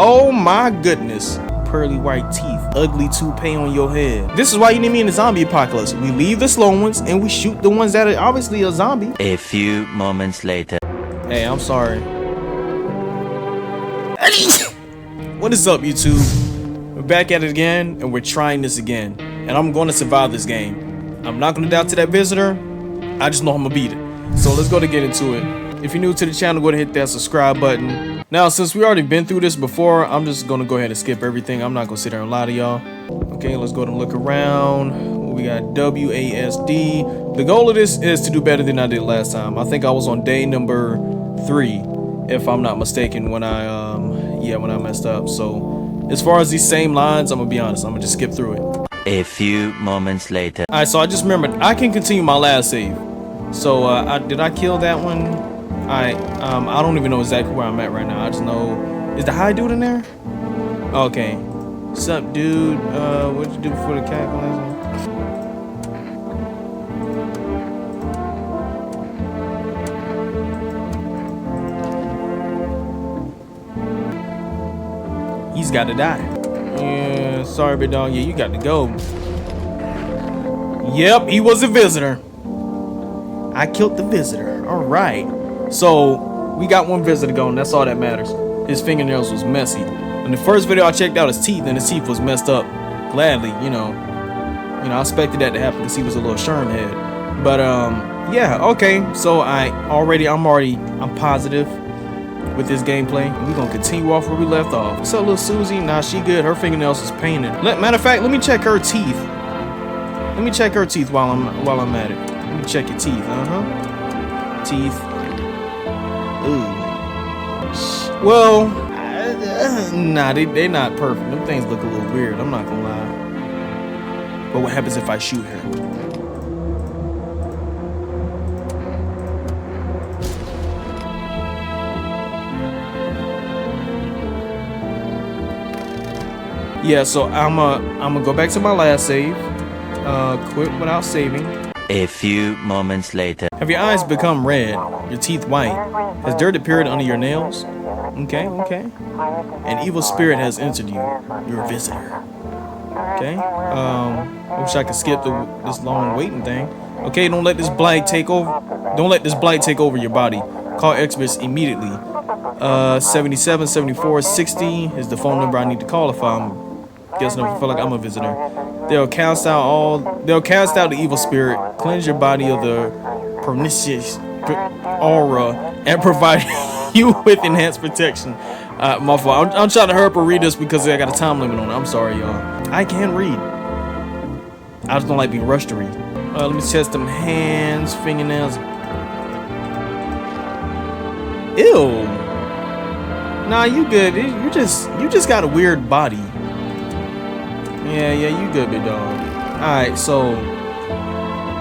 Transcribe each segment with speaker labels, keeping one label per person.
Speaker 1: Oh my goodness. Pearly white teeth, ugly toupee on your head. This is why you need me in the zombie apocalypse. We leave the slow ones and we shoot the ones that are obviously a zombie.
Speaker 2: A few moments later.
Speaker 1: Hey, I'm sorry. What is up, YouTube? We're back at it again and we're trying this again. And I'm going to survive this game. I'm not going to die to that visitor. I just know I'm going to beat it. So let's go to get into it. If you're new to the channel, go ahead and hit that subscribe button. Now, since we already been through this before, I'm just gonna go ahead and skip everything. I'm not gonna sit there and lie to y'all. Okay, let's go and look around. We got WASD. The goal of this is to do better than I did last time. I think I was on day number 3, if I'm not mistaken, when I messed up. So as far as these same lines, I'm gonna be honest, I'm gonna just skip through it.
Speaker 2: A few moments later.
Speaker 1: All right, so I just remembered I can continue my last save. So did I kill that one? I don't even know exactly where I'm at right now. I just know, is the high dude in there? Okay. What's up, dude? What'd you do before the cat? He's got to die. Yeah, sorry, big dog. Yeah, you got to go. Yep, he was a visitor. I killed the visitor. All right. So we got one visitor going. That's all that matters. His fingernails was messy. In the first video I checked out his teeth, and his teeth was messed up. Gladly, you know, I expected that to happen because he was a little sherm head. But yeah, okay. So I'm positive with this gameplay. We're gonna continue off where we left off. What's up, little Susie? Nah, she good. Her fingernails is painted. Matter of fact, let me check her teeth. Let me check her teeth while I'm at it. Let me check your teeth. Teeth. Ooh. Well, nah, they not perfect. Them things look a little weird. I'm not gonna lie. But what happens if I shoot her? Yeah, so I'm gonna go back to my last save. Quit without saving.
Speaker 2: A few moments later.
Speaker 1: Have your eyes become red? Your teeth white? Has dirt appeared under your nails? Okay. An evil spirit has entered you. You're a visitor. Okay. I wish I could skip this long waiting thing. Okay, don't let this blight take over. Don't let this blight take over your body. Call experts immediately. 77, 74, 60 is the phone number I need to call if I'm guessing if I feel like I'm a visitor. They'll cast out the evil spirit, cleanse your body of the pernicious aura, and provide you with enhanced protection. My fault. I'm trying to hurry up and read this because I got a time limit on it. I'm sorry, y'all. I can read. I just don't like being rushed to read. Let me test them hands, fingernails. Ew. Nah, you good. You just got a weird body. Yeah, you good, big dog. Alright, so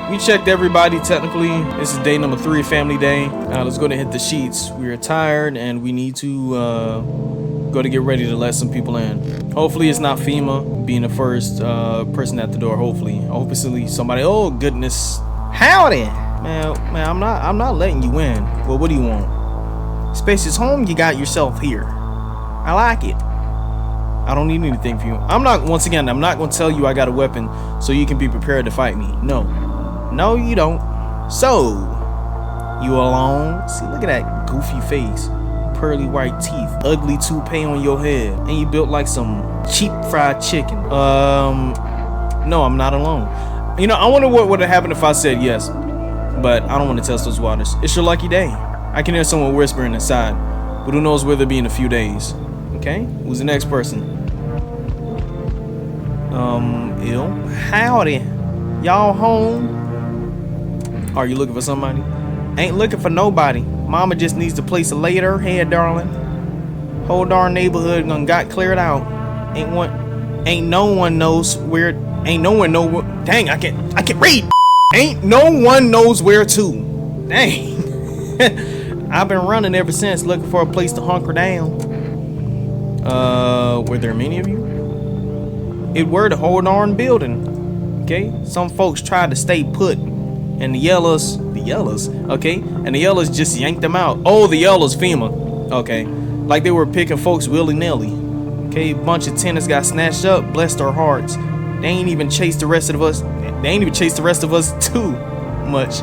Speaker 1: we checked everybody technically. This is day number 3, family day. Let's go to hit the sheets. We are tired and we need to go to get ready to let some people in. Hopefully it's not FEMA being the first person at the door. Hopefully. Hopefully somebody. Oh goodness. Howdy. Man, I'm not letting you in. Well, what do you want? Space is home, you got yourself here. I like it. I don't need anything from you. I'm not going to tell you I got a weapon so you can be prepared to fight me. No, you don't. So, you alone? See, look at that goofy face. Pearly white teeth, ugly toupee on your head, and you built like some cheap fried chicken. No, I'm not alone. You know, I wonder what would have happened if I said yes, but I don't want to test those waters. It's your lucky day. I can hear someone whispering inside, but who knows where they'll be in a few days. Okay, who's the next person? Ill. Howdy. Y'all home? Are you looking for somebody? Ain't looking for nobody. Mama just needs a place to lay her head, darling. Whole darn neighborhood got cleared out. Ain't no one knows where. Dang, I can't read. Ain't no one knows where to. Dang. I've been running ever since, looking for a place to hunker down. Were there many of you? It were the whole darn building. Okay, some folks tried to stay put, and the yellers, okay, and the yellers just yanked them out. Oh, the yellers, FEMA. Okay, like they were picking folks willy-nilly. Okay, a bunch of tenants got snatched up. Blessed our hearts. They ain't even chased the rest of us. They ain't even chased the rest of us too much.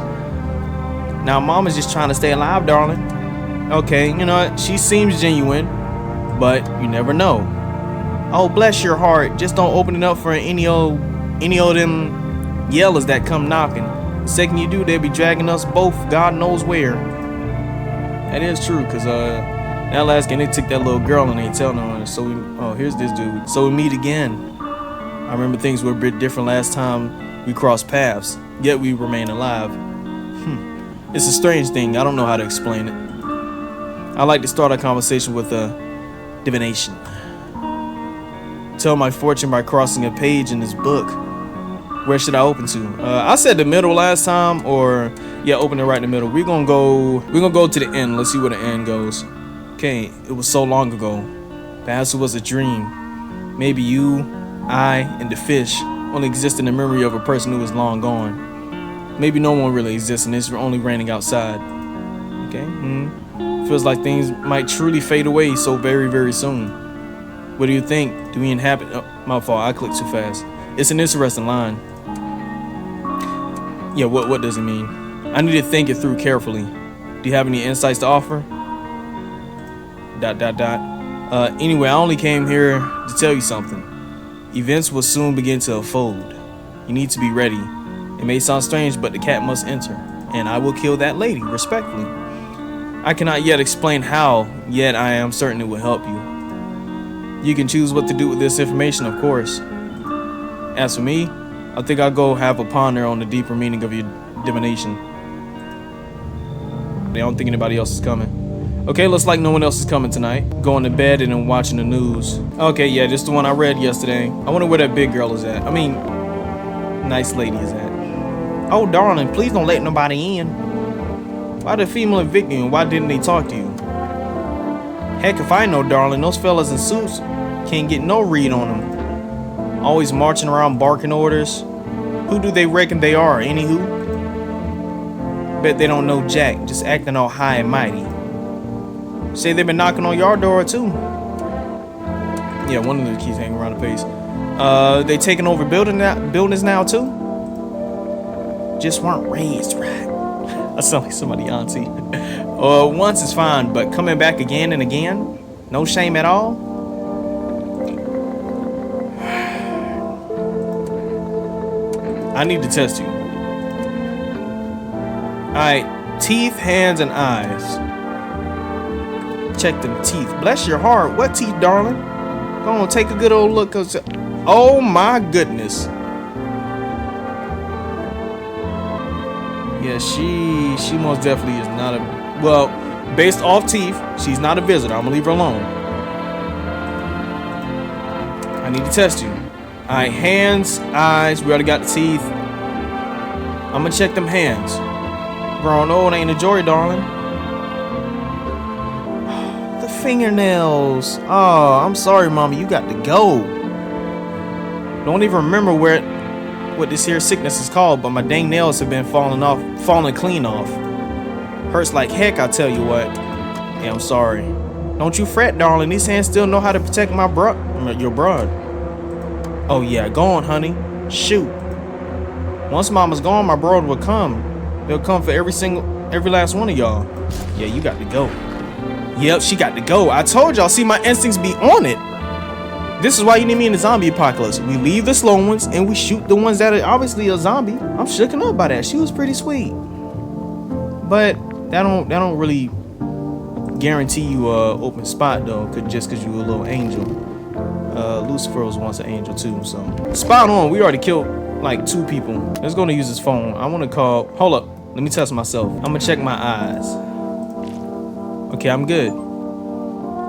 Speaker 1: Now, mama's just trying to stay alive, darling. Okay, you know what? She seems genuine, but you never know. Oh, bless your heart. Just don't open it up for any old them yellers that come knocking. The second you do, they'll be dragging us both God knows where. That is true, cause that last game they took that little girl and they telling her. So here's this dude. So we meet again. I remember things were a bit different last time we crossed paths, yet we remain alive. It's a strange thing. I don't know how to explain it. I like to start a conversation with divination. Tell my fortune by crossing a page in this book. Where should I open to? I said the middle last time, or yeah, open it right in the middle. We're gonna go to the end. Let's see where the end goes. Okay, it was so long ago. Perhaps it was a dream. Maybe you, I, and the fish only exist in the memory of a person who is long gone. Maybe no one really exists and it's only raining outside. Okay, feels like things might truly fade away so very, very soon. What do you think? Do we inhabit? Oh, my fault, I clicked too fast. It's an interesting line. Yeah, what does it mean? I need to think it through carefully. Do you have any insights to offer? ... Anyway, I only came here to tell you something. Events will soon begin to unfold. You need to be ready. It may sound strange, but the cat must enter, and I will kill that lady, respectfully. I cannot yet explain how, yet I am certain it will help you. You can choose what to do with this information, of course. As for me, I think I'll go have a ponder on the deeper meaning of your divination. I don't think anybody else is coming. Okay, looks like no one else is coming tonight. Going to bed and then watching the news. Okay, yeah, this is the one I read yesterday. I wonder where that big girl is at. I mean, nice lady is at. Oh, darling, please don't let nobody in. Why the female evict you and why didn't they talk to you? Heck, if I know, darling, those fellas in suits can't get no read on them. Always marching around barking orders. Who do they reckon they are, anywho? Bet they don't know jack, just acting all high and mighty. Say they've been knocking on your door too. Yeah, one of them keeps hanging around the face. They taking over buildings now too? Just weren't raised right. I sound like somebody auntie. Once is fine, but coming back again and again? No shame at all? I need to test you. Alright, teeth, hands, and eyes. Check them teeth. Bless your heart. What teeth, darling? Go on, take a good old look. Oh my goodness. Yeah, she most definitely is not a, well, based off teeth, she's not a visitor. I'm gonna leave her alone. I need to test you. Alright, hands, eyes, we already got the teeth. I'm gonna check them hands. Grown old ain't a joy, darling. The fingernails. Oh, I'm sorry, mama, you got to go. Don't even remember what this here sickness is called, but my dang nails have been falling clean off. Hurts like heck, I tell you what. Yeah, I'm sorry. Don't you fret, darling. These hands still know how to protect your broad. Oh yeah, go on, honey. Shoot. Once mama's gone, my broad will come. They'll come for every last one of y'all. Yeah, you got to go. Yep, she got to go. I told y'all, see, my instincts be on it. This is why you need me in the zombie apocalypse. We leave the slow ones and we shoot the ones that are obviously a zombie. I'm shooken up by that. She was pretty sweet. But that don't really guarantee you a open spot though, just cause you a little angel. Lucifer was once an angel too, so spot on. We already killed like 2 people. Let's go to use his phone. I want to call. Hold up. Let me test myself. I'm gonna check my eyes. Okay, I'm good.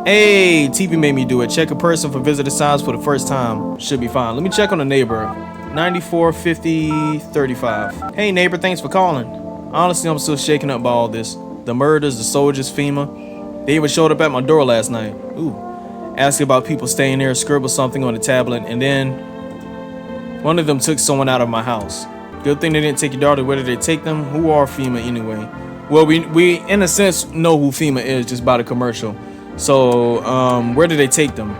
Speaker 1: Hey, TV made me do it. Check a person for visitor signs for the first time. Should be fine. Let me check on the neighbor. 94, 50, 35. Hey neighbor, thanks for calling. Honestly, I'm still shaken up by all this. The murders, the soldiers, FEMA. They even showed up at my door last night. Ooh. Asking about people staying there, scribbled something on the tablet, and then one of them took someone out of my house. Good thing they didn't take your daughter. Where did they take them? Who are FEMA anyway? Well, we in a sense know who FEMA is just by the commercial. So, where did they take them?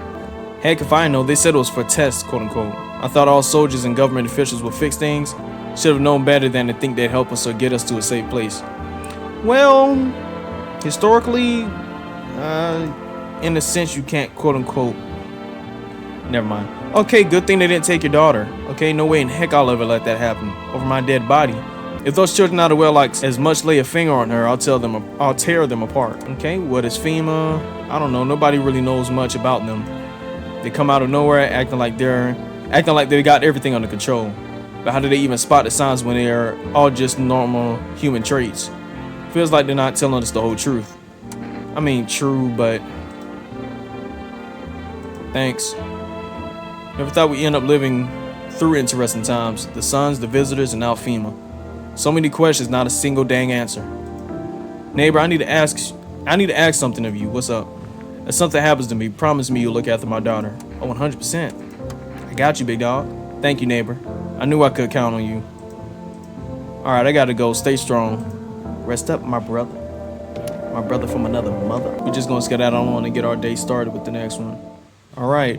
Speaker 1: Heck if I know, they said it was for tests, quote unquote. I thought all soldiers and government officials would fix things. Should have known better than to think they'd help us or get us to a safe place. Well, historically, in a sense, you can't, quote unquote. Never mind. Okay, good thing they didn't take your daughter. Okay, no way in heck I'll ever let that happen over my dead body. If those children out of well like as much lay a finger on her, I'll tear them apart. Okay, what is FEMA? I don't know. Nobody really knows much about them. They come out of nowhere acting like they got everything under control. But how do they even spot the signs when they are all just normal human traits? Feels like they're not telling us the whole truth. I mean, true, but thanks. Never thought we'd end up living through interesting times. The Suns, the visitors, and now FEMA. So many questions, not a single dang answer. Neighbor, I need to ask something of you. What's up? If something happens to me, promise me you'll look after my daughter. Oh, 100%. I got you, big dog. Thank you, neighbor. I knew I could count on you. Alright, I gotta go. Stay strong. Rest up, my brother. My brother from another mother. We're just gonna skedaddle on and get our day started with the next one. Alright.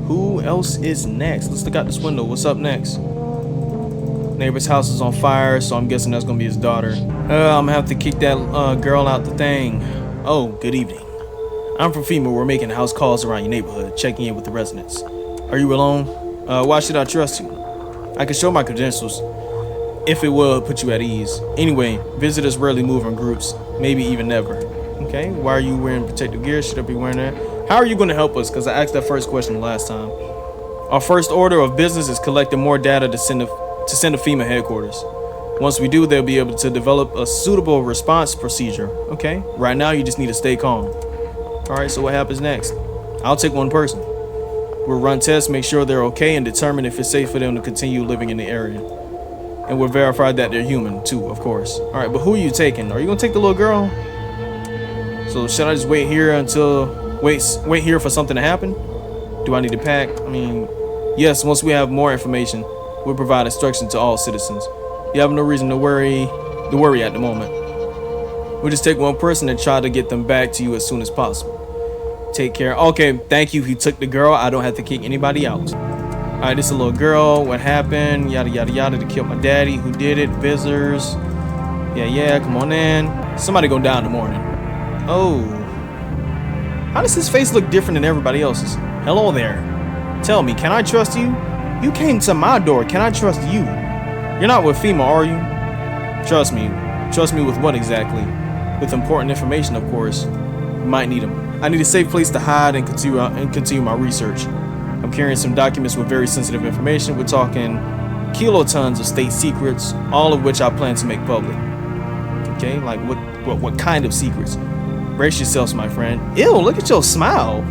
Speaker 1: Who else is next? Let's look out this window. What's up next? Neighbor's house is on fire, so I'm guessing that's gonna be his daughter. I'm gonna have to kick that girl out the thing. Oh, good evening. I'm from FEMA. We're making house calls around your neighborhood, checking in with the residents. Are you alone? Why should I trust you? I can show my credentials, if it will put you at ease. Anyway, visitors rarely move in groups, maybe even never. Okay, why are you wearing protective gear? Should I be wearing that? How are you going to help us? Because I asked that first question last time. Our first order of business is collecting more data to send to FEMA headquarters. Once we do, they'll be able to develop a suitable response procedure. Okay, right now you just need to stay calm. All right, so what happens next? I'll take one person. We'll run tests, make sure they're okay, and determine if it's safe for them to continue living in the area. And we'll verify that they're human too, of course. All right, but who are you taking? Are you gonna take the little girl? So should I just wait here wait here for something to happen? Do I need to pack? I mean, yes, once we have more information, we'll provide instruction to all citizens. You have no reason to worry at the moment. We'll just take one person and try to get them back to you as soon as possible. Take care. Okay, thank you. He took the girl. I don't have to kick anybody out. All right, this is a little girl. What happened? Yada, yada, yada. To kill my daddy. Who did it? Visitors. Yeah, come on in. Somebody go down in the morning. Oh. How does his face look different than everybody else's? Hello there. Tell me, can I trust you? You came to my door. Can I trust you? You're not with FEMA, are you? Trust me. Trust me with what exactly? With important information, of course. You might need them. I need a safe place to hide and continue my research. I'm carrying some documents with very sensitive information. We're talking kilotons of state secrets, all of which I plan to make public. Okay, like what kind of secrets? Brace yourselves, my friend. Ew, look at your smile.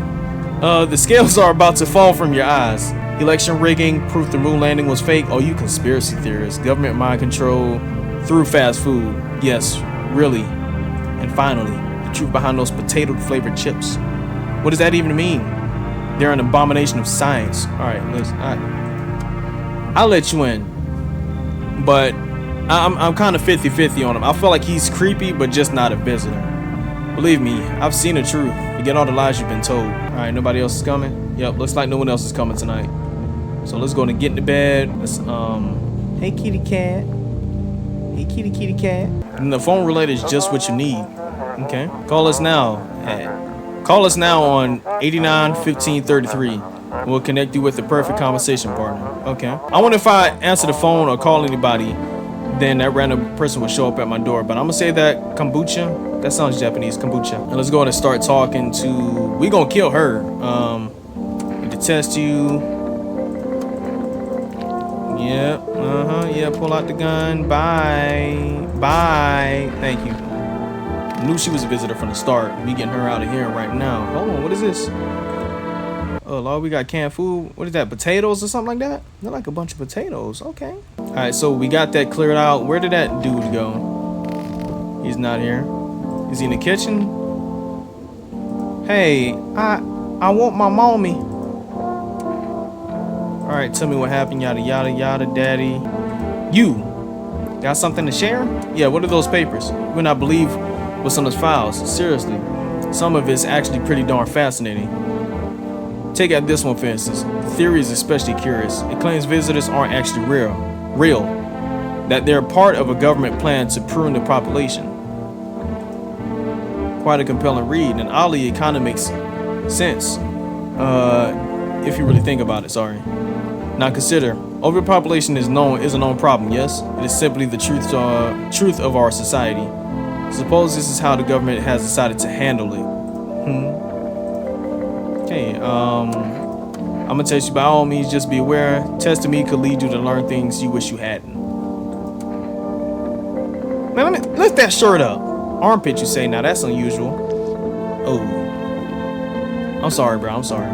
Speaker 1: The scales are about to fall from your eyes. Election rigging, proof the moon landing was fake. Oh, you conspiracy theorists. Government mind control through fast food. Yes, really. And finally, the truth behind those potato-flavored chips. What does that even mean? They're an abomination of science. All right, listen. I'll let you in, but I'm kind of 50-50 on him. I feel like he's creepy, but just not a visitor. Believe me, I've seen the truth. Forget all the lies you've been told. All right, nobody else is coming. Yep, looks like no one else is coming tonight. So let's go and get into bed. Let's hey kitty cat. Hey kitty cat. And the phone related is just what you need. Okay. Call us now on 89-15-33. We'll connect you with the perfect conversation partner. Okay. I wonder if I answer the phone or call anybody, then that random person will show up at my door. But I'm gonna say that kombucha. That sounds Japanese, kombucha. And let's go ahead and start talking to. We gonna kill her. To test you. Yep. Yeah. Pull out the gun. Bye. Thank you. Knew she was a visitor from the start. We getting her out of here right now. Hold on, what is this? Oh Lord, we got canned food. What is that? Potatoes or something like that? They're like a bunch of potatoes. Okay. All right, so we got that cleared out. Where did that dude go? He's not here. Is he in the kitchen? Hey, I want my mommy. All right, tell me what happened. Yada yada yada, daddy. You got something to share? Yeah. What are those papers? You would not believe what's on those files. Seriously, some of it's actually pretty darn fascinating. Take out this one for instance. The theory is especially curious. It claims visitors aren't actually real, that they're part of a government plan to prune the population. Quite a compelling read, and oddly it kind of makes sense if you really think about it. Sorry. Now consider, overpopulation is a known problem. Yes, it is simply the truth of our society. Suppose this is how the government has decided to handle it. Okay, I'm gonna test you by all means. Just be aware. Testing me could lead you to learn things you wish you hadn't. Man, let me lift that shirt up. Armpit, you say? Now that's unusual. Oh, I'm sorry, bro. I'm sorry.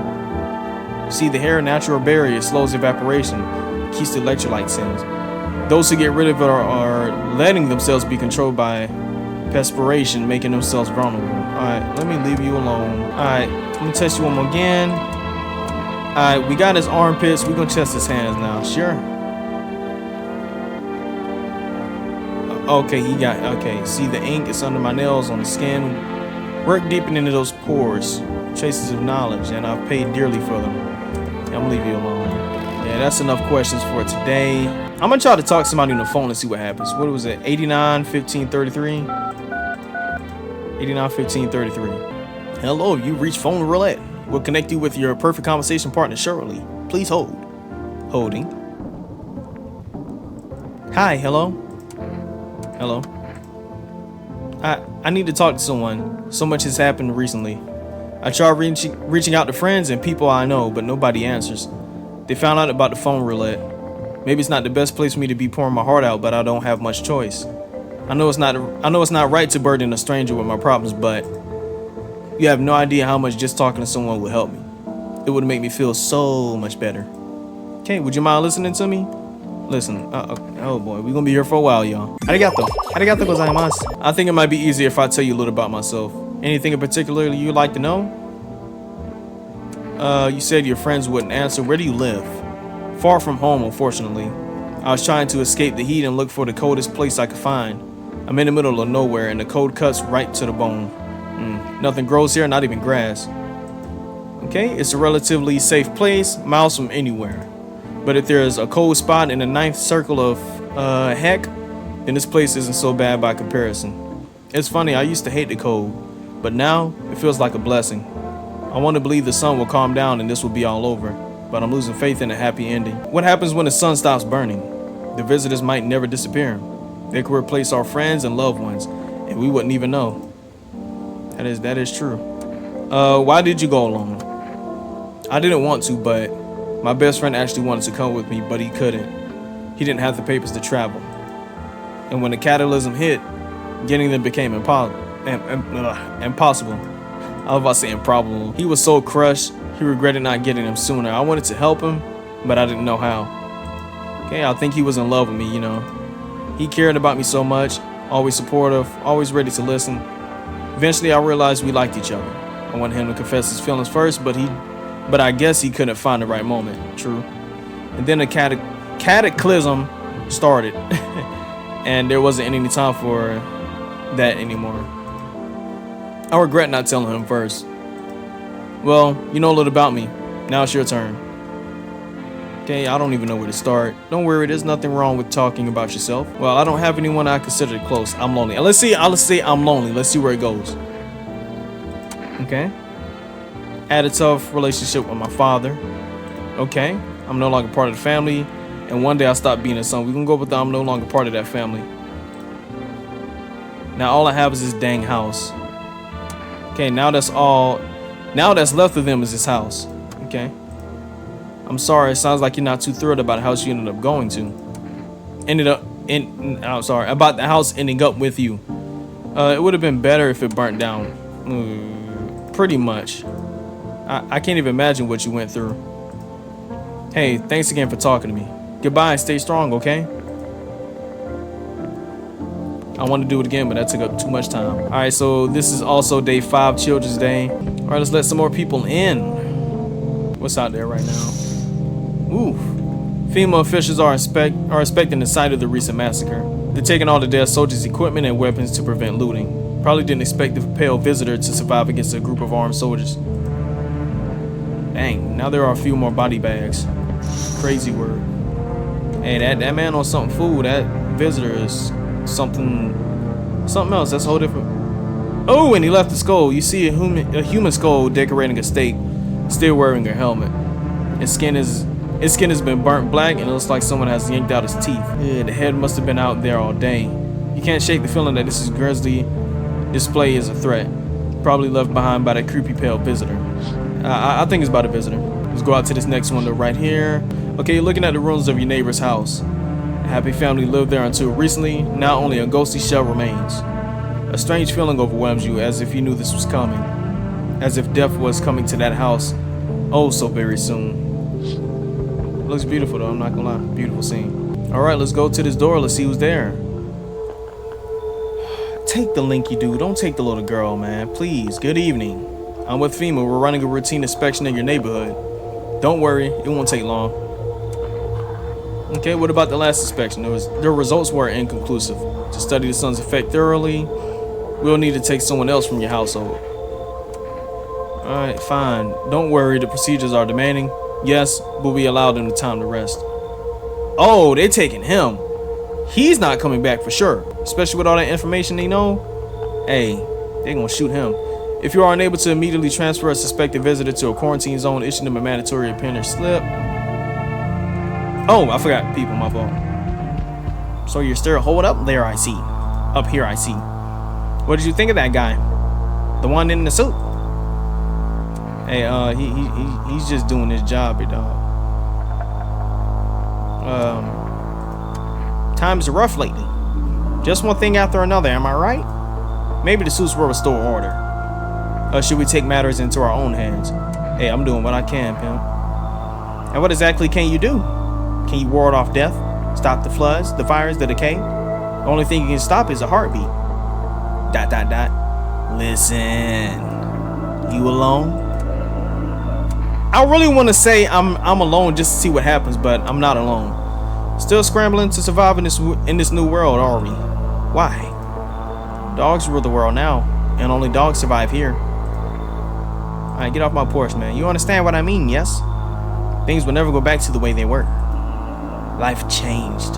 Speaker 1: See, the hair natural barrier slows evaporation, keeps the electrolytes in. Those who get rid of it are letting themselves be controlled by perspiration, making themselves vulnerable. Alright, let me leave you alone. Alright, let me test you one more again. Alright, we got his armpits. We're gonna test his hands now. Sure. Okay, okay. See, the ink is under my nails on the skin. Work deepening into those pores. Traces of knowledge, and I've paid dearly for them. I'm gonna leave you alone. Yeah, that's enough questions for today. I'm gonna try to talk to somebody on the phone and see what happens. What was it? 89 15 33. 89 15 33. Hello, you reached phone roulette. We'll connect you with your perfect conversation partner shortly. Please hold. Holding. Hi, hello. Hello. I need to talk to someone. So much has happened recently. I tried reaching out to friends and people I know, but nobody answers. They found out about the phone roulette. Maybe it's not the best place for me to be pouring my heart out, but I don't have much choice. I know it's not right to burden a stranger with my problems, but you have no idea how much just talking to someone would help me. It would make me feel so much better. Okay, would you mind listening to me? Listen, oh boy, we're gonna be here for a while, y'all. Arigato gozaimasu. I think it might be easier if I tell you a little about myself. Anything in particular you'd like to know? You said your friends wouldn't answer. Where do you live? Far from home, unfortunately. I was trying to escape the heat and look for the coldest place I could find. I'm in the middle of nowhere and the cold cuts right to the bone. Nothing grows here, not even grass. Okay, it's a relatively safe place, miles from anywhere. But if there's a cold spot in the ninth circle of heck, then this place isn't so bad by comparison. It's funny, I used to hate the cold, but now it feels like a blessing. I want to believe the sun will calm down and this will be all over, but I'm losing faith in a happy ending. What happens when the sun stops burning? The visitors might never disappear. They could replace our friends and loved ones, and we wouldn't even know. That is true. Why did you go alone? I didn't want to, but my best friend actually wanted to come with me, but he couldn't. He didn't have the papers to travel. And when the cataclysm hit, getting them became impossible. I was about to say improbable. He was so crushed, he regretted not getting them sooner. I wanted to help him, but I didn't know how. Okay, I think he was in love with me, you know. He cared about me so much, always supportive, always ready to listen. Eventually, I realized we liked each other. I wanted him to confess his feelings first, but I guess he couldn't find the right moment. True. And then a cataclysm started, and there wasn't any time for that anymore. I regret not telling him first. Well, you know a little about me. Now it's your turn. Okay, I don't even know where to start. Don't worry, there's nothing wrong with talking about yourself. Well, I don't have anyone I consider close. I'm lonely. Let's say I'm lonely. Let's see where it goes. Okay. Had a tough relationship with my father. Okay. I'm no longer part of the family. And one day I stopped being his son. We're gonna go with that. I'm no longer part of that family. Now all I have is this dang house. Okay, now that's left of them is this house. Okay. I'm sorry, it sounds like you're not too thrilled about the house you ended up going to. About the house ending up with you. It would have been better if it burnt down. Pretty much. I can't even imagine what you went through. Hey, thanks again for talking to me. Goodbye, stay strong, okay? I want to do it again, but that took up too much time. All right, so this is also day 5, Children's Day. All right, let's let some more people in. What's out there right now? Ooh. FEMA officials are inspecting the site of the recent massacre. They're taking all the dead soldiers' equipment and weapons to prevent looting. Probably didn't expect the pale visitor to survive against a group of armed soldiers. Dang, now there are a few more body bags. Crazy word. Hey, that man on something food. That visitor is something else. That's a whole different. Oh, and he left the skull. You see a human skull decorating a stake, still wearing a helmet. His skin has been burnt black, and it looks like someone has yanked out his teeth. Yeah, the head must have been out there all day. You can't shake the feeling that this grisly display is a threat. Probably left behind by that creepy pale visitor. I think it's about a visitor. Let's go out to this next window right here. Okay, you're looking at the ruins of your neighbor's house. A happy family lived there until recently. Now only a ghostly shell remains. A strange feeling overwhelms you, as if you knew this was coming. As if death was coming to that house, oh so very soon. Looks beautiful though, I'm not gonna lie. Beautiful scene. Alright, let's go to this door. Let's see who's there. Take the linky dude. Don't take the little girl, man. Please. Good evening. I'm with FEMA. We're running a routine inspection in your neighborhood. Don't worry. It won't take long. Okay, what about the last inspection? The results were inconclusive. To study the sun's effect thoroughly, we'll need to take someone else from your household. Alright, fine. Don't worry. The procedures are demanding. Yes, but we allowed them the time to rest. Oh, they're taking him. He's not coming back for sure. Especially with all that information they know. Hey, they're gonna shoot him. If you are unable to immediately transfer a suspected visitor to a quarantine zone, issue them a mandatory appendage slip. Oh, I forgot people, my fault. So you're still hold up there, I see. Up here, I see. What did you think of that guy? The one in the suit? Hey, he's just doing his job, big dog. Times are rough lately. Just one thing after another, am I right? Maybe the suits will restore order. Should we take matters into our own hands? Hey, I'm doing what I can, pimp. And what exactly can you do? Can you ward off death? Stop the floods, the fires, the decay? The only thing you can stop is a heartbeat. ... Listen. You alone? I really want to say I'm alone just to see what happens, but I'm not alone. Still scrambling to survive in this new world, are we? Why? Dogs rule the world now, and only dogs survive here. Alright, get off my porch, man. You understand what I mean, yes? Things will never go back to the way they were. Life changed.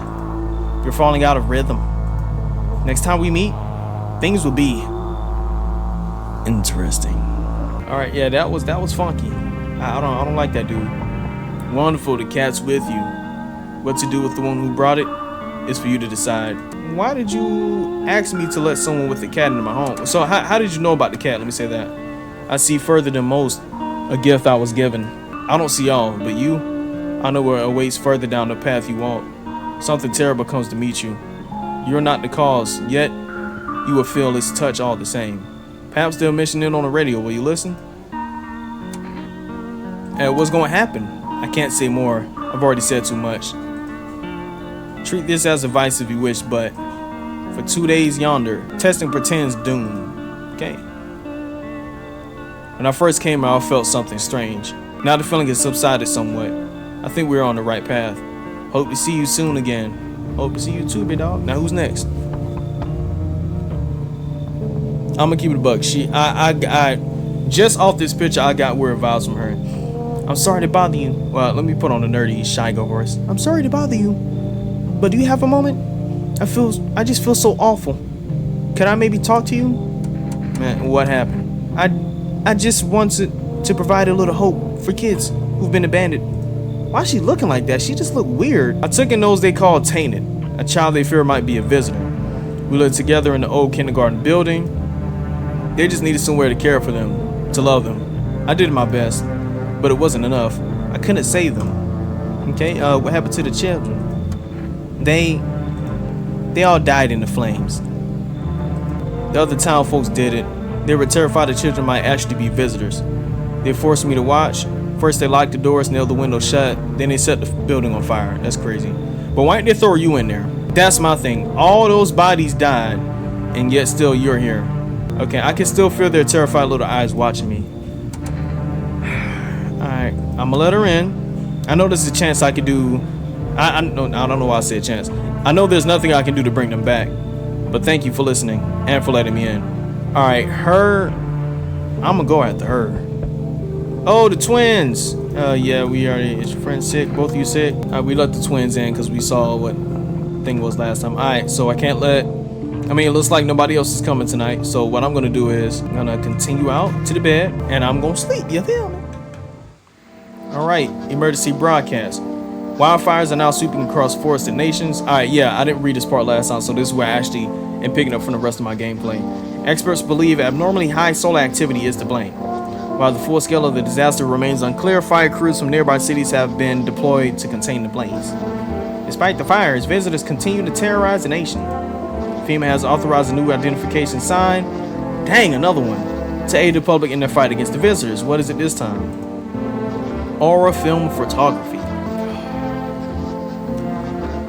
Speaker 1: You're falling out of rhythm. Next time we meet, things will be interesting. Alright, yeah, that was funky. I don't like that dude. Wonderful, the cat's with you. What to do with the one who brought it is for you to decide. Why did you ask me to let someone with the cat into my home? So how did you know about the cat? Let me say that. I see further than most, a gift I was given. I don't see all, but you, I know where awaits further down the path you walk. Something terrible comes to meet you. You're not the cause, yet you will feel its touch all the same. Perhaps they'll mention it on the radio. Will you listen? What's going to happen? I can't say more. I've already said too much. Treat this as advice if you wish, but for 2 days yonder, testing pretends doom. Okay. When I first came out, I felt something strange. Now the feeling has subsided somewhat. I think we're on the right path. Hope to see you soon again. Hope to see you too, big dog. Now who's next? I'm gonna keep it a buck. I just off this picture, I got weird vibes from her. I'm sorry to bother you. Well, let me put on a nerdy shy go voice. I'm sorry to bother you, but do you have a moment? I just feel so awful. Can I maybe talk to you? Man, what happened? I just wanted to provide a little hope for kids who've been abandoned. Why is she looking like that? She just looked weird. I took in those they call tainted, a child they fear might be a visitor. We lived together in the old kindergarten building. They just needed somewhere to care for them, to love them. I did my best, but it wasn't enough. I couldn't save them. Okay, what happened to the children? They all died in the flames. The other town folks did it. They were terrified the children might actually be visitors. They forced me to watch. First they locked the doors, nailed the windows shut, then they set the building on fire. That's crazy. But why didn't they throw you in there? That's my thing. All those bodies died, and yet still you're here. Okay, I can still feel their terrified little eyes watching me. Alright, I'm gonna let her in. I know there's a chance I could do... I don't know why I said chance. I know there's nothing I can do to bring them back. But thank you for listening and for letting me in. Alright, her... I'm gonna go after her. Oh, the twins. Yeah, we already. Is your friend sick? Both of you sick? We let the twins in because we saw what thing was last time. All right, so I can't let. I mean, it looks like nobody else is coming tonight. So what I'm gonna do is I'm gonna continue out to the bed and I'm gonna sleep. You feel me? All right, emergency broadcast. Wildfires are now sweeping across forested nations. All right, yeah, I didn't read this part last time, so this is where I actually am picking up from the rest of my gameplay. Experts believe abnormally high solar activity is to blame. While the full scale of the disaster remains unclear, fire crews from nearby cities have been deployed to contain the blaze. Despite the fires, visitors continue to terrorize the nation. FEMA has authorized a new identification sign, dang, another one, to aid the public in their fight against the visitors. What is it this time? Aura film photography.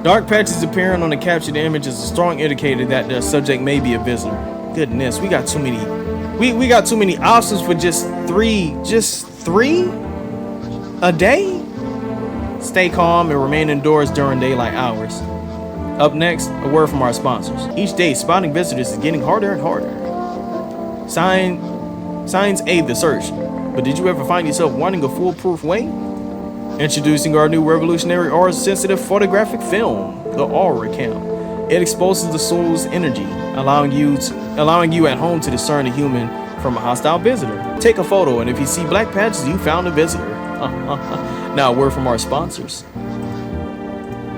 Speaker 1: Dark patches appearing on the captured image is a strong indicator that the subject may be a visitor. Goodness, we got too many. We got too many options for just three a day. Stay calm and remain indoors during daylight hours. Up next, a word from our sponsors. Each day, spotting visitors is getting harder and harder. Signs aid the search, but did you ever find yourself wanting a foolproof way? Introducing our new revolutionary aura-sensitive photographic film, the Aura Cam. It exposes the soul's energy, allowing you at home to discern a human from a hostile visitor. Take a photo, and if you see black patches, you found a visitor. Now, a word from our sponsors.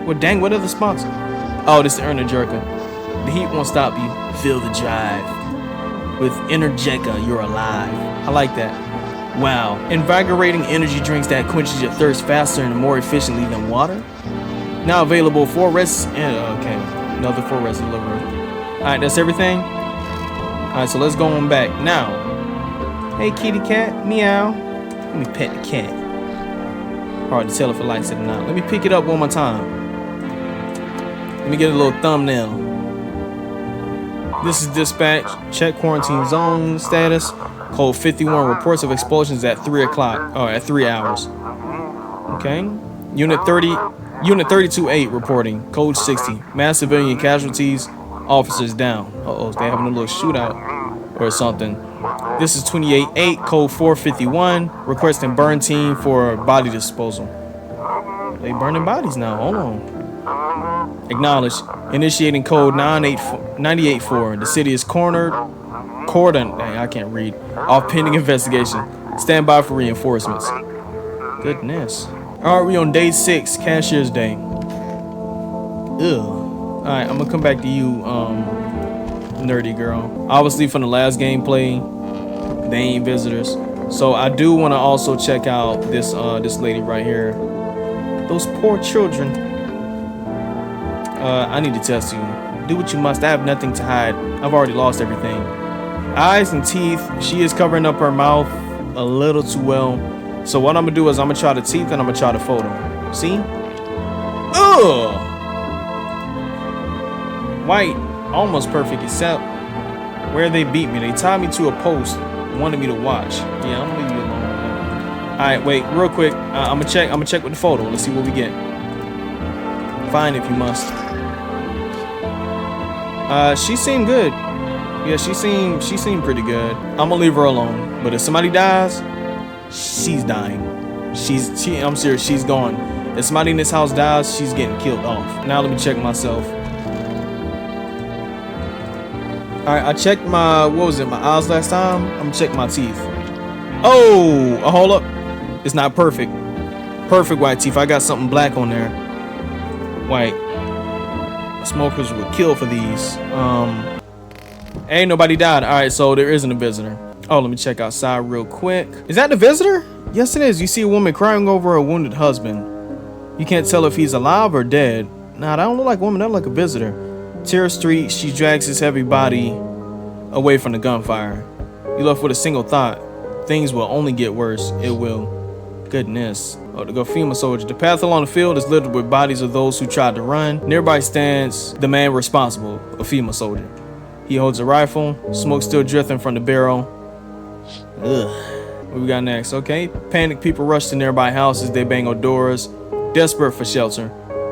Speaker 1: Well, dang, what are the sponsors? Oh, this is Energerka. The heat won't stop you. Feel the drive. With Energerka, you're alive. I like that. Wow. Invigorating energy drinks that quenches your thirst faster and more efficiently than water. Now available for rest. Okay, another for rest delivery. Alright, that's everything. Alright, so let's go on back. Now. Hey, kitty cat. Meow. Let me pet the cat. Hard to tell if it likes it or not. Let me pick it up one more time. Let me get a little thumbnail. This is dispatch. Check quarantine zone status. Code 51. Reports of explosions at 3 o'clock. Oh, at 3 hours. Okay. Unit 32-8 reporting. Code 60. Mass civilian casualties. Officers down. Uh-oh, they having a little shootout or something. This is 28-8. Code 451. Requesting burn team for body disposal. They burning bodies now. Hold on. Acknowledged. Initiating code 984. The city is cordon. I can't read. Off pending investigation. Stand by for reinforcements. Goodness. Alright, we on day 6, cashier's day. Ugh. Alright, I'm gonna come back to you, nerdy girl. Obviously from the last gameplay, they ain't visitors. So I do want to also check out this this lady right here. Those poor children. I need to test you. Do what you must. I have nothing to hide. I've already lost everything. Eyes and teeth. She is covering up her mouth a little too well. So what I'm gonna do is I'm gonna try the teeth and I'm gonna try the photo. See? Ugh. White, almost perfect, except where they beat me. They tied me to a post, wanted me to watch. Yeah, I'm gonna leave you alone. All right, wait, real quick. I'm gonna check with the photo. Let's see what we get. Fine if you must. She seemed good. Yeah, she seemed pretty good. I'm gonna leave her alone. But if somebody dies, she's dying. I'm serious, she's gone. If somebody in this house dies, she's getting killed off. Now let me check myself. Alright, I checked my, what was it, my eyes last time? I'm gonna check my teeth. Oh, hold up. It's not perfect. Perfect white teeth. I got something black on there. White. Smokers would kill for these. Ain't nobody died. Alright, so there isn't a visitor. Oh, let me check outside real quick. Is that the visitor? Yes, it is. You see a woman crying over a wounded husband. You can't tell if he's alive or dead. Nah, that don't look like a woman. That look like a visitor. Taira Street, she drags his heavy body away from the gunfire. You left with a single thought. Things will only get worse. It will. Goodness. Oh, the FEMA soldier. The path along the field is littered with bodies of those who tried to run. Nearby stands the man responsible, a FEMA soldier. He holds a rifle, smoke still drifting from the barrel. Ugh. What we got next? Okay. Panicked people rush to nearby houses. They bang on doors, desperate for shelter.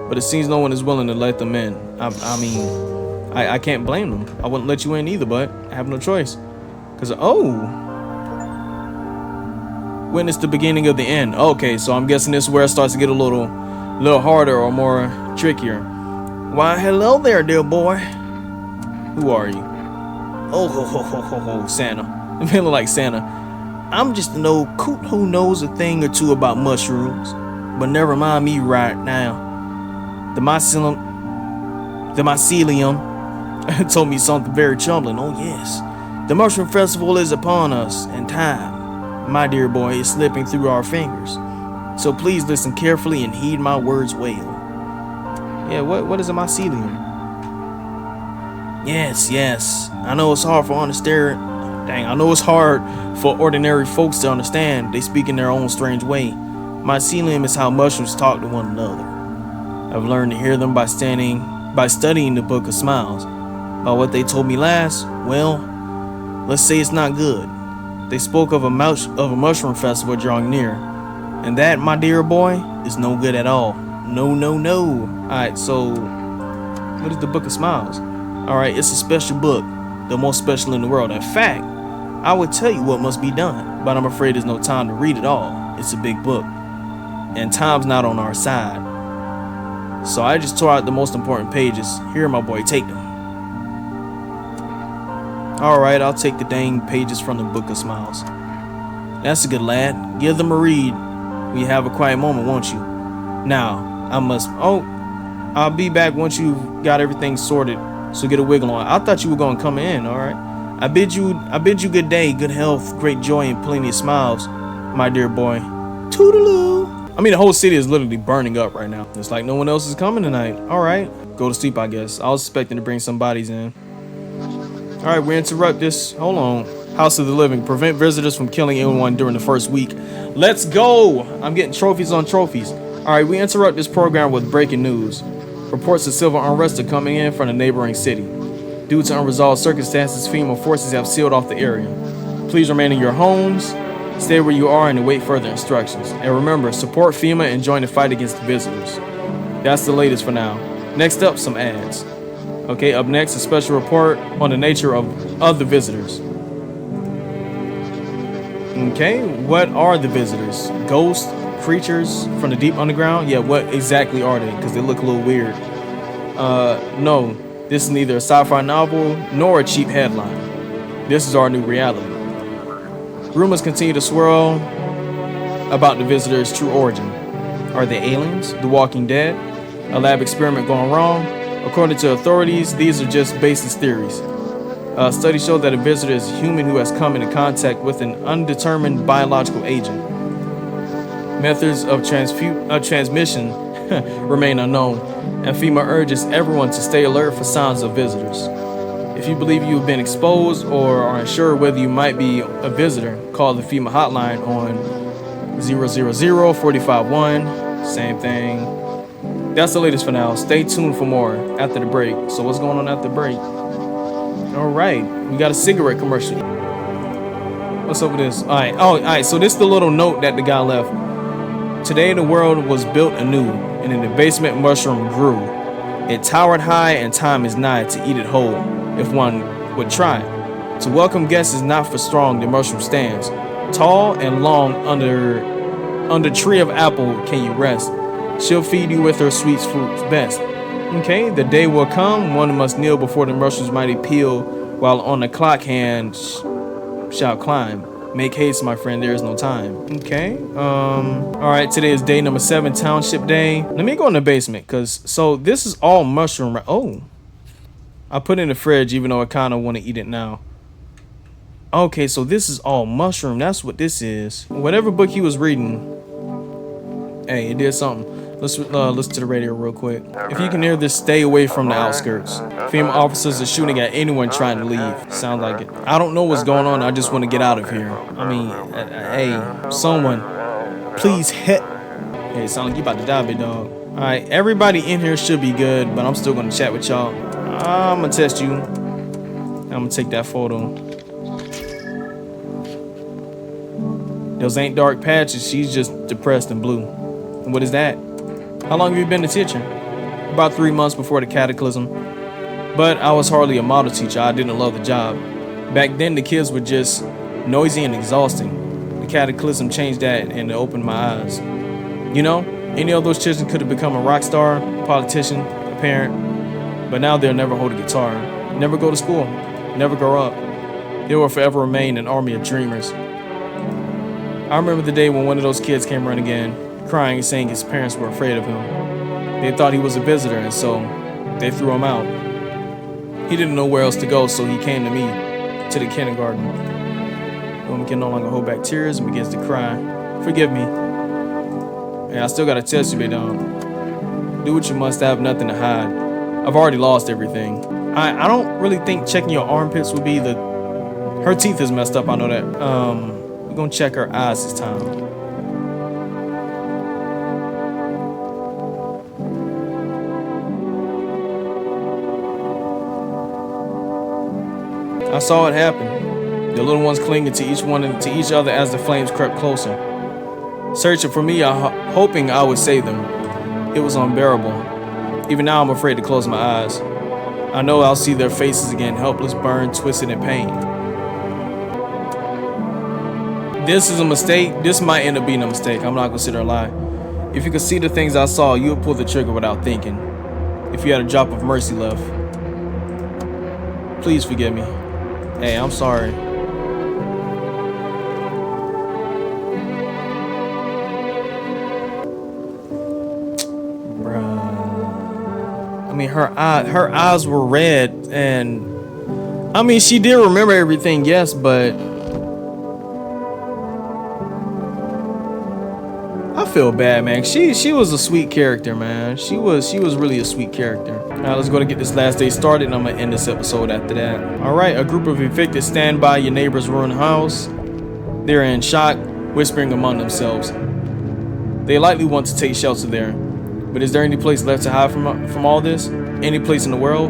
Speaker 1: But it seems no one is willing to let them in. I mean, I can't blame them. I wouldn't let you in either, but I have no choice. Cause Witness the beginning of the end. Okay, so I'm guessing this is where it starts to get a little harder or more trickier. Why, hello there, dear boy. Who are you? Oh, ho, Santa. I'm feeling like Santa. I'm just an old coot who knows a thing or two about mushrooms. But never mind me right now. The mycelium told me something very troubling. Oh, yes. The Mushroom Festival is upon us, and time, my dear boy, is slipping through our fingers. So please listen carefully and heed my words well. Yeah, what is a mycelium? Yes. I know it's hard for ordinary folks to understand. They speak in their own strange way. Mycelium is how mushrooms talk to one another. I've learned to hear them by studying the Book of Smiles. About what they told me last, well, let's say it's not good. They spoke of a mushroom festival drawing near. And that, my dear boy, is no good at all. No. Alright, so what is the Book of Smiles? Alright, it's a special book. The most special in the world. In fact, I would tell you what must be done, but I'm afraid there's no time to read it all. It's a big book. And time's not on our side. So I just tore out the most important pages. Here, my boy, take them. Alright, I'll take the dang pages from the Book of Smiles. That's a good lad. Give them a read. We have a quiet moment, won't you? Now, I'll be back once you've got everything sorted. So get a wiggle on. I thought you were going to come in, alright? I bid you good day, good health, great joy, and plenty of smiles, my dear boy. Toodaloo. I mean, the whole city is literally burning up right now. It's like no one else is coming tonight. Alright, go to sleep, I guess. I was expecting to bring some bodies in. Alright, we interrupt this. Hold on. House of the Living. Prevent visitors from killing anyone during the first week. Let's go! I'm getting trophies on trophies. Alright, we interrupt this program with breaking news. Reports of civil unrest are coming in from the neighboring city. Due to unresolved circumstances, FEMA forces have sealed off the area. Please remain in your homes, stay where you are, and await further instructions. And remember, support FEMA and join the fight against the visitors. That's the latest for now. Next up, some ads. Okay, up next, a special report on the nature of the visitors. Okay, what are the visitors? Ghosts? Creatures from the deep underground? Yeah, what exactly are they? Because they look a little weird. No, this is neither a sci-fi novel nor a cheap headline. This is our new reality. Rumors continue to swirl about the visitors' true origin. Are they aliens? The Walking Dead? A lab experiment gone wrong? According to authorities, these are just baseless theories. Studies show that a visitor is a human who has come into contact with an undetermined biological agent. Methods of transmission remain unknown, and FEMA urges everyone to stay alert for signs of visitors. If you believe you have been exposed or are unsure whether you might be a visitor, call the FEMA hotline on 000-451. Same thing. That's the latest for now. Stay tuned for more after the break. So what's going on after the break? All right, we got a cigarette commercial. What's up with this? All right. So this is the little note that the guy left. Today the world was built anew, and in the basement mushroom grew. It towered high, and time is nigh to eat it whole, if one would try. To welcome guests is not for strong, the mushroom stands. Tall and long under tree of apple can you rest. She'll feed you with her sweet fruits best. Okay, the day will come, one must kneel before the mushroom's mighty peel, while on the clock hand shall climb. Make haste, my friend, there is no time. Okay, alright, today is day number 7, Township Day. Let me go in the basement, so this is all mushroom. Oh, I put it in the fridge, even though I kind of want to eat it now. Okay, so this is all mushroom, that's what this is. Whatever book he was reading, hey, it did something. Let's listen to the radio real quick. If you can hear this, stay away from the outskirts. FEMA officers are shooting at anyone trying to leave. Sounds like it. I don't know what's going on. I just want to get out of here. I mean, hey, someone, please hit. Hey, it sounds like you about to die, big dog. All right, everybody in here should be good, but I'm still gonna chat with y'all. I'm gonna test you. I'm gonna take that photo. Those ain't dark patches. She's just depressed and blue. And what is that? How long have you been a teacher? About 3 months before the cataclysm. But I was hardly a model teacher. I didn't love the job. Back then, the kids were just noisy and exhausting. The cataclysm changed that and it opened my eyes. You know, any of those children could have become a rock star, a politician, a parent, but now they'll never hold a guitar, never go to school, never grow up. They will forever remain an army of dreamers. I remember the day when one of those kids came running in, crying and saying his parents were afraid of him. They thought he was a visitor, and so they threw him out. He didn't know where else to go, so he came to me, to the kindergarten. The woman can no longer hold back tears and begins to cry. Forgive me. And I still gotta test you, big dog. Do what you must, I have nothing to hide. I've already lost everything. I don't really think checking your armpits would be the... Her teeth is messed up, I know that. We're gonna check her eyes this time. I saw it happen. The little ones clinging to each one and to each other as the flames crept closer. Searching for me, hoping I would save them. It was unbearable. Even now I'm afraid to close my eyes. I know I'll see their faces again, helpless, burned, twisted in pain. This is a mistake. This might end up being a mistake. I'm not gonna sit there and lie. If you could see the things I saw, you would pull the trigger without thinking. If you had a drop of mercy left. Please forgive me. Hey, I'm sorry. Bruh. I mean, her eyes were red, and I mean, she did remember everything, yes, but I feel bad, man. She was a sweet character, man. She was really a sweet character. Now let's go to get this last day started, and I'm gonna end this episode after that. All right, a group of evicted stand by your neighbor's ruined house. They're in shock, whispering among themselves. They likely want to take shelter there, but is there any place left to hide from all this? Any place in the world?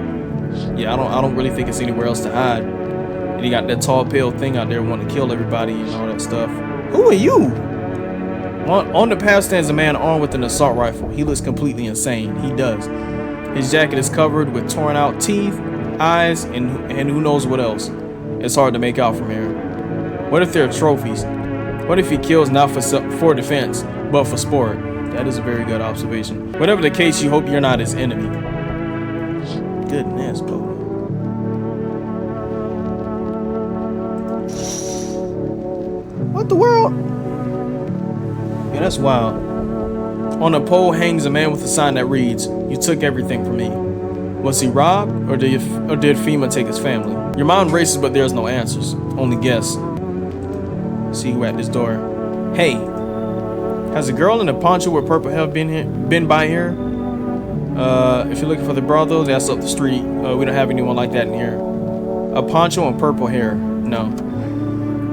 Speaker 1: Yeah, I don't really think it's anywhere else to hide. And you got that tall, pale thing out there wanting to kill everybody and all that stuff. Who are you? On the path stands a man armed with an assault rifle. He looks completely insane. He does. His jacket is covered with torn out teeth, eyes, and who knows what else. It's hard to make out from here. What if they're trophies? What if he kills not for defense, but for sport? That is a very good observation. Whatever the case, you hope you're not his enemy. Goodness, bro. What the world? Yeah, that's wild. On a pole hangs a man with a sign that reads, "You took everything from me." Was he robbed, or did FEMA take his family? Your mind races, but there's no answers. Only guess. See who at this door. Hey, has a girl in a poncho with purple hair been by here? If you're looking for the brother, that's up the street. We don't have anyone like that in here. A poncho and purple hair. No.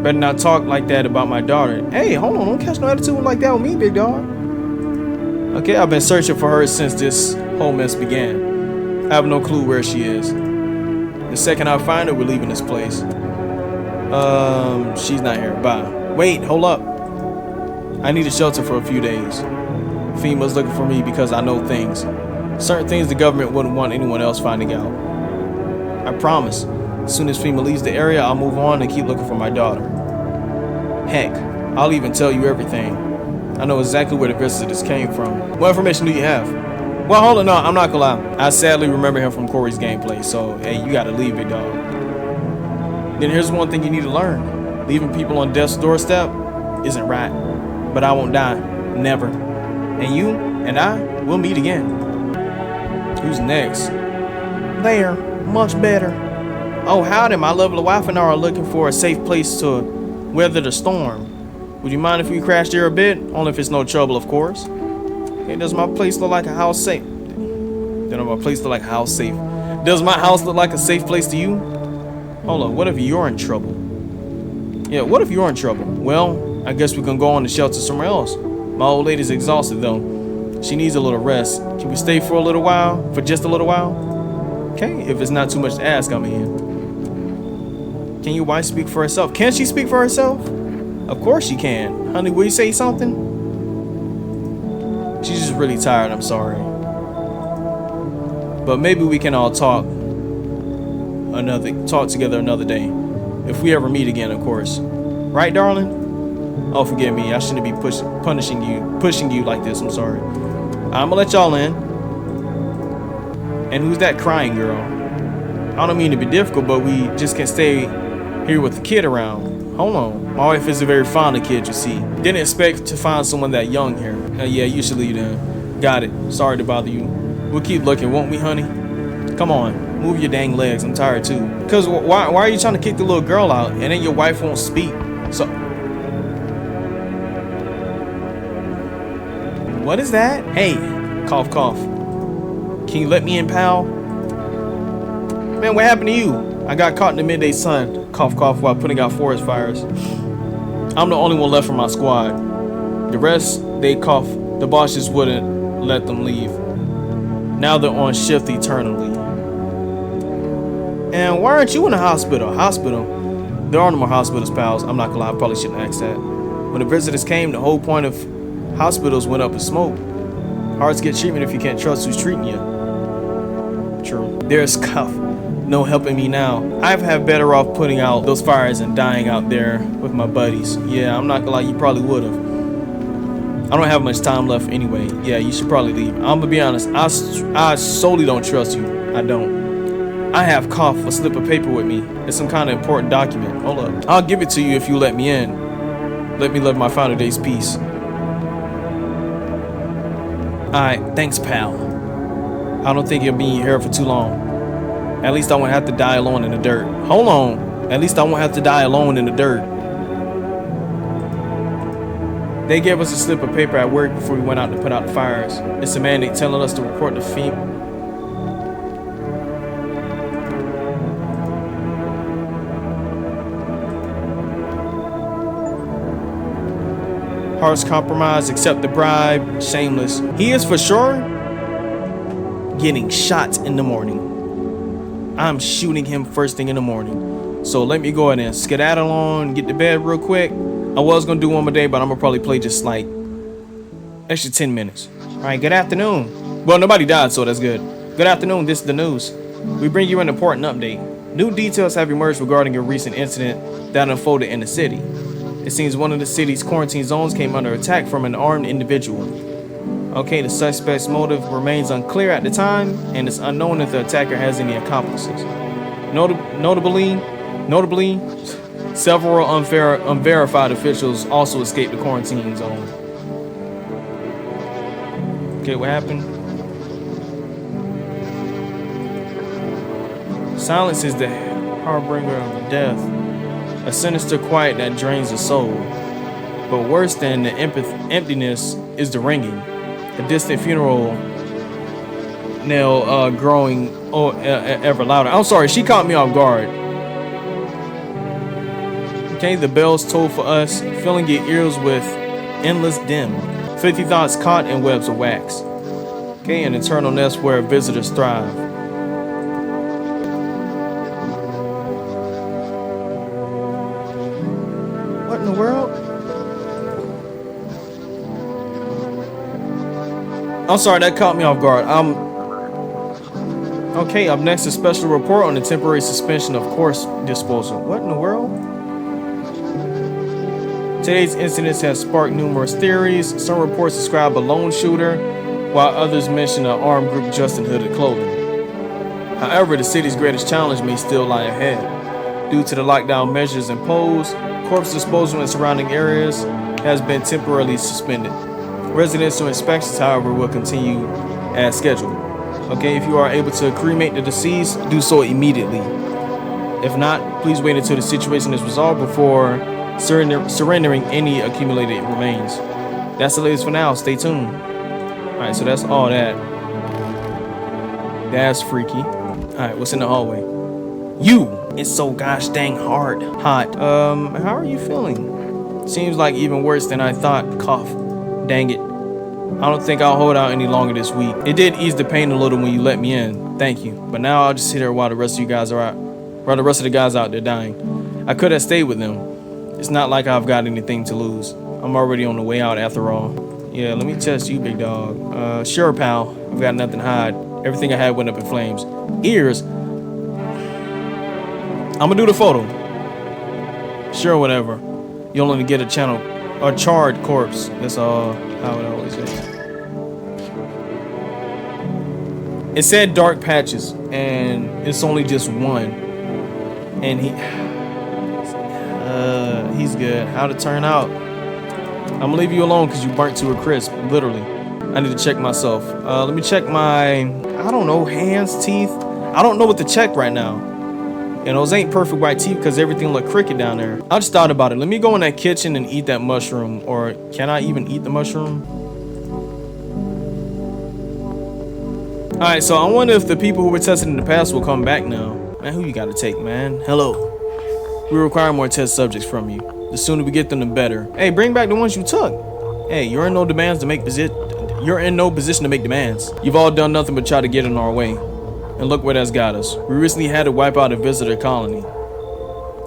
Speaker 1: Better not talk like that about my daughter. Hey, hold on, don't catch no attitude like that with me, big dog. Okay, I've been searching for her since this whole mess began. I have no clue where she is. The second I find her, we're leaving this place. She's not here. Bye. Wait, hold up. I need a shelter for a few days. FEMA's looking for me because I know things. Certain things the government wouldn't want anyone else finding out. I promise. As soon as FEMA leaves the area, I'll move on and keep looking for my daughter. Heck, I'll even tell you everything. I know exactly where the visitors came from. What information do you have? Well, hold on, no, I'm not gonna lie. I sadly remember him from Corey's gameplay, so hey, you gotta leave it, dog. Then here's one thing you need to learn. Leaving people on death's doorstep isn't right. But I won't die. Never. And you and I will meet again. Who's next? There. Much better. Oh, howdy, my lovely wife and I are looking for a safe place to weather the storm. Would you mind if we crash there a bit? Only if it's no trouble, of course. Okay, does my place look like a house safe? Does my place look like a house safe? Does my house look like a safe place to you? Hold on, what if you're in trouble? Yeah, what if you're in trouble? Well, I guess we can go on to shelter somewhere else. My old lady's exhausted though. She needs a little rest. Can we stay for a little while? For just a little while? Okay, if it's not too much to ask, I'm in. Can your wife speak for herself? Can she speak for herself? Of course she can. Honey, will you say something? She's just really tired, I'm sorry. But maybe we can all talk together another day. If we ever meet again, of course. Right, darling? Oh, forgive me. I shouldn't be pushing you like this. I'm sorry. I'm gonna let y'all in. And who's that crying girl? I don't mean to be difficult, but we just can't stay here with the kid around. Hold on. My wife is very fond of kids, you see. Didn't expect to find someone that young here. Yeah, you should leave then. Got it. Sorry to bother you. We'll keep looking, won't we, honey? Come on. Move your dang legs. I'm tired too. Cause why are you trying to kick the little girl out and then your wife won't speak? So what is that? Hey, cough, cough. Can you let me in, pal? Man, what happened to you? I got caught in the midday sun. Cough, cough, while putting out forest fires. I'm the only one left from my squad. The rest, they cough. The boss just wouldn't let them leave. Now they're on shift eternally. And why aren't you in the hospital? Hospital? There are no more hospitals, pals. I'm not gonna lie, I probably shouldn't ask that. When the visitors came, the whole point of hospitals went up in smoke. Hard to get treatment if you can't trust who's treating you. True. There's Cuff. No helping me now. I've had better off putting out those fires and dying out there with my buddies. Yeah, I'm not gonna lie, you probably would have. I don't have much time left anyway. Yeah, you should probably leave. I'm gonna be honest, I solely don't trust you. I don't. I have Cough, a slip of paper with me. It's some kind of important document. Hold up. I'll give it to you if you let me in. Let me live my final day's peace. Alright, thanks, pal. I don't think you'll be here for too long. At least I won't have to die alone in the dirt. Hold on. At least I won't have to die alone in the dirt. They gave us a slip of paper at work before we went out to put out the fires. It's a mandate telling us to report the Hearts compromised, accept the bribe, shameless. He is for sure getting shot in the morning. I'm shooting him first thing in the morning. So let me go ahead and skedaddle on, get to bed real quick. I was gonna do one more day, but I'm gonna probably play just like extra 10 minutes. All right, good afternoon. Well, nobody died, so that's good. Good afternoon, this is the news. We bring you an important update. New details have emerged regarding a recent incident that unfolded in the city. It seems one of the city's quarantine zones came under attack from an armed individual. Okay, the suspect's motive remains unclear at the time, and it's unknown if the attacker has any accomplices. Notably, several unverified officials also escaped the quarantine zone. Okay, what happened? Silence is the harbinger of death, a sinister quiet that drains the soul. But worse than the emptiness is the ringing, a distant funeral knell growing ever louder. I'm sorry, she caught me off guard. Okay, the bells toll for us, filling your ears with endless dim. 50 thoughts caught in webs of wax. Okay, an eternal nest where visitors thrive. What in the world? I'm sorry, that caught me off guard. Okay, up next, a special report on the temporary suspension of corpse disposal. What in the world? Today's incidents has sparked numerous theories. Some reports describe a lone shooter, while others mention an armed group dressed in hooded clothing. However, the city's greatest challenge may still lie ahead. Due to the lockdown measures imposed, corpse disposal in surrounding areas has been temporarily suspended. Residential inspections, however, will continue as scheduled. Okay, if you are able to cremate the deceased, do so immediately. If not, please wait until the situation is resolved before surrendering any accumulated remains. That's the latest for now. Stay tuned. Alright, so that's all that. That's freaky. Alright, what's in the hallway? You! It's so gosh dang hot. How are you feeling? Seems like even worse than I thought. Cough. Dang it. I don't think I'll hold out any longer this week. It did ease the pain a little when you let me in. Thank you. But now I'll just sit here while the rest of you guys are out. While the rest of the guys out there dying. I could have stayed with them. It's not like I've got anything to lose. I'm already on the way out after all. Yeah, let me test you, big dog. Sure, pal. I've got nothing to hide. Everything I had went up in flames. Ears. I'm gonna do the photo. Sure, whatever. You'll only get a channel A charred corpse. That's all how it always is. It said dark patches, and it's only just one. And he's good. How'd it turn out? I'm gonna leave you alone because you burnt to a crisp, literally. I need to check myself. Let me check my, I don't know, hands, teeth. I don't know what to check right now. And those ain't perfect white teeth because everything look crooked down there. I just thought about it. Let me go in that kitchen and eat that mushroom. Or can I even eat the mushroom? All right, so I wonder if the people who were tested in the past will come back now. Man, who you gotta take, man? Hello. We require more test subjects from you. The sooner we get them, the better. Hey, bring back the ones you took. Hey, you're in no position to make demands. You've all done nothing but try to get in our way. And look where that's got us. We recently had to wipe out a visitor colony.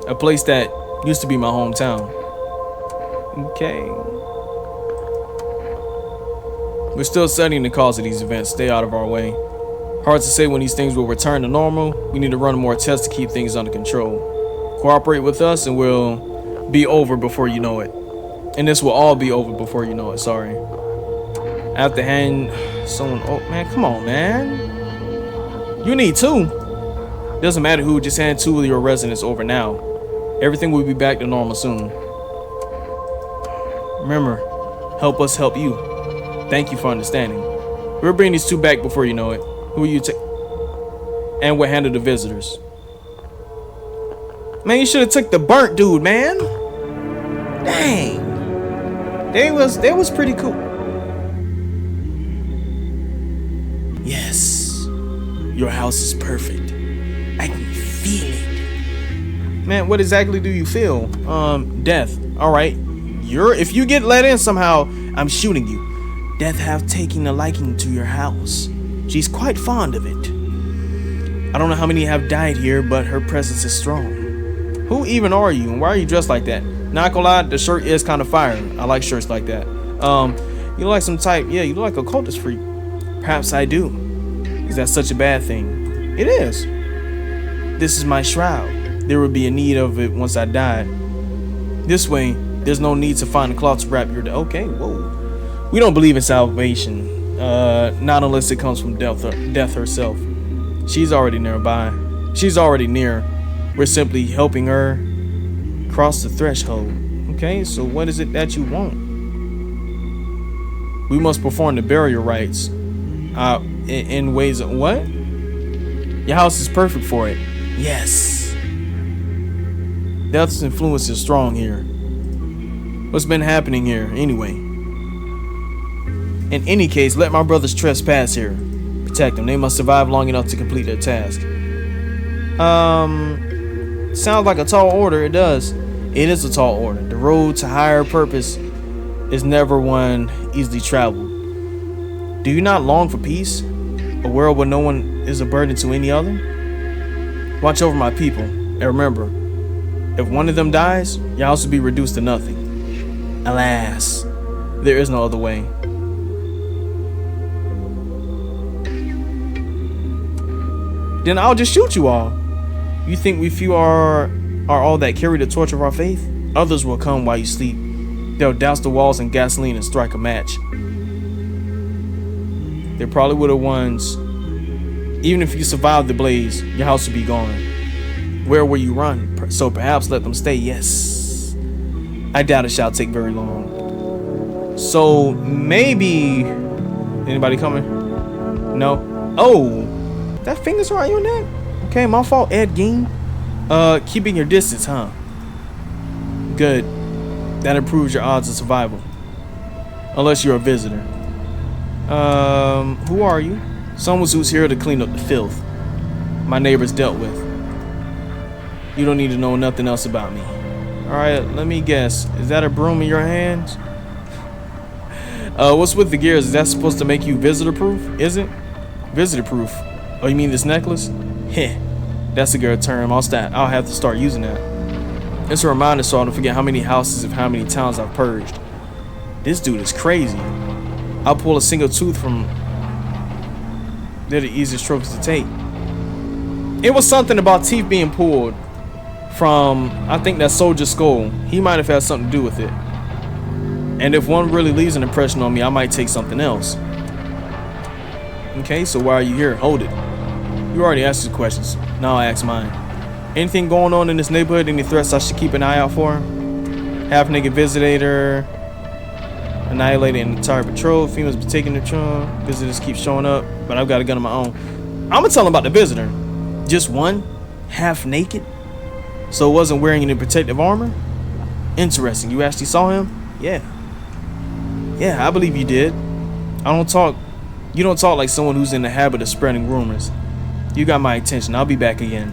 Speaker 1: A place that used to be my hometown. Okay. We're still studying the cause of these events. Stay out of our way. Hard to say when these things will return to normal. We need to run more tests to keep things under control. Cooperate with us and we'll be over before you know it. And this will all be over before you know it, sorry. I have to hand someone, oh man, come on, man. You need two. Doesn't matter who, just hand 2 of your residents over now. Everything will be back to normal soon. Remember, help us help you. Thank you for understanding. We'll bring these 2 back before you know it. Who are you and we'll handle the visitors. Man, you should have took the burnt dude, man. Dang. They was pretty cool. Yes. Your house is perfect. I can feel it. Man, what exactly do you feel? Death. Alright. If you get let in somehow, I'm shooting you. Death have taken a liking to your house. She's quite fond of it. I don't know how many have died here, but her presence is strong. Who even are you, and why are you dressed like that? Not gonna lie, the shirt is kind of fire. I like shirts like that. You look like some type, yeah, you look like a cultist freak. Perhaps I do. Is that such a bad thing? It is. This is my shroud. There would be a need of it once I died. This way, there's no need to find a cloth to wrap your... Okay, whoa. We don't believe in salvation. Not unless it comes from death herself. She's already nearby. She's already near. We're simply helping her cross the threshold. Okay, so what is it that you want? We must perform the burial rites. In ways of what? Your house is perfect for it. Yes. Death's influence is strong here. What's been happening here anyway? In any case, let my brothers trespass here. Protect them. They must survive long enough to complete their task. Sounds like a tall order. It does. It is a tall order. The road to higher purpose is never one easily traveled. Do you not long for peace? A world where no one is a burden to any other? Watch over my people. And remember, if one of them dies, your house will be reduced to nothing. Alas, there is no other way. Then I'll just shoot you all. You think we few are all that carry the torch of our faith? Others will come while you sleep. They'll douse the walls in gasoline and strike a match. They probably were the ones. Even if you survived the blaze, your house would be gone. Where will you run? So perhaps let them stay. Yes. I doubt it shall take very long. So maybe... Anybody coming? No? Oh! That finger's around your neck? Okay, my fault, Ed Gein. Keeping your distance, huh? Good. That improves your odds of survival. Unless you're a visitor. Who are you? Someone who's here to clean up the filth my neighbors dealt with. You don't need to know nothing else about me. Alright, let me guess. Is that a broom in your hands? What's with the gears? Is that supposed to make you visitor proof? Is it? Visitor proof? Oh, you mean this necklace? Heh. That's a good term. I'll have to start using that. It's a reminder so I don't forget how many houses of how many towns I've purged. This dude is crazy. I'll pull a single tooth from... They're the easiest trophies to take. It was something about teeth being pulled from, I think, that soldier's skull. He might have had something to do with it. And if one really leaves an impression on me, I might take something else. Okay, so why are you here? Hold it. You already asked your questions. Now I ask mine. Anything going on in this neighborhood? Any threats I should keep an eye out for? Half-naked visitor. Annihilated an entire patrol. Females be taking the trunk. Visitors keep showing up, but I've got a gun of my own. I'm gonna tell them about the visitor. Just one? Half-naked? So it wasn't wearing any protective armor? Interesting. You actually saw him? Yeah. Yeah, I believe you did. You don't talk like someone who's in the habit of spreading rumors. You got my attention. I'll be back again.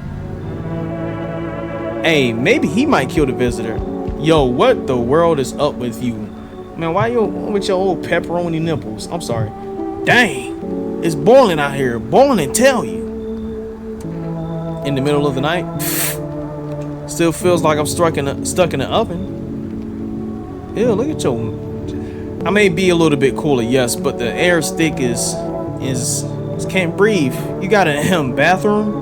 Speaker 1: Hey, maybe he might kill the visitor. Yo, what the world is up with you? Man, why you with your old pepperoni nipples? I'm sorry. Dang, it's boiling out here. Boiling, tell you. In the middle of the night? Still feels like I'm stuck in the oven. Ew, look at your... I may be a little bit cooler, yes, but the air stick is can't breathe. You got a bathroom?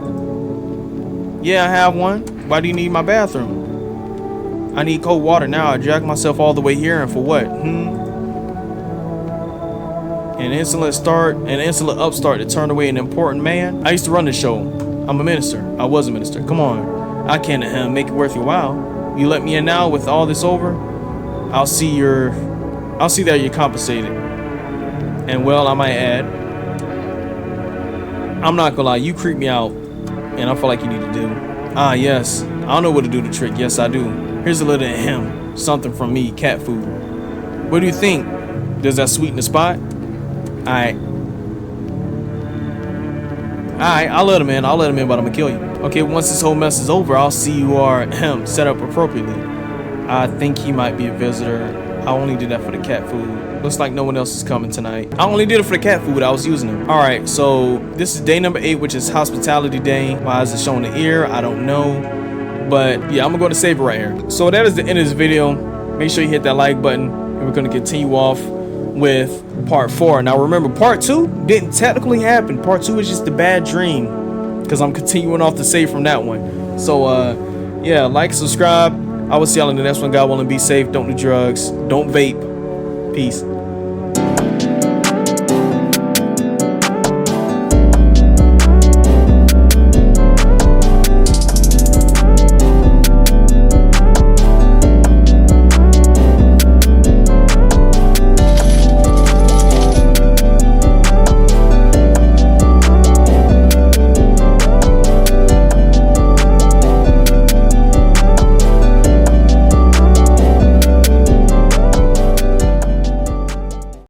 Speaker 1: Yeah, I have one. Why do you need my bathroom? I need cold water now. I dragged myself all the way here, and for what? An insolent upstart to turn away an important man. I used to run the show. I'm a minister. I was a minister. Come on. I can't make it worth your while. You let me in now with all this over? I'll see that you're compensated. And well, I might add, I'm not gonna lie, you creep me out, and I feel like you need to do. Ah, yes, I don't know what to do the trick. Yes, I do. Here's a little of him, something from me, cat food. What do you think? Does that sweeten the spot? Alright, I'll let him in, but I'm gonna kill you. Okay, once this whole mess is over, I'll see you are set up appropriately. I think he might be a visitor. I only did that for the cat food. Looks like no one else is coming tonight. I only did it for the cat food. I was using them. Alright, so this is day number 8, which is hospitality day. Why is it showing the ear? I don't know. But yeah, I'm gonna go to save it right here. So that is the end of this video. Make sure you hit that like button. And we're gonna continue off with part 4. Now remember, part 2 didn't technically happen. Part 2 is just a bad dream, because I'm continuing off the save from that one. So yeah, like, subscribe. I will see y'all in the next one. God willing, be safe. Don't do drugs. Don't vape. Peace.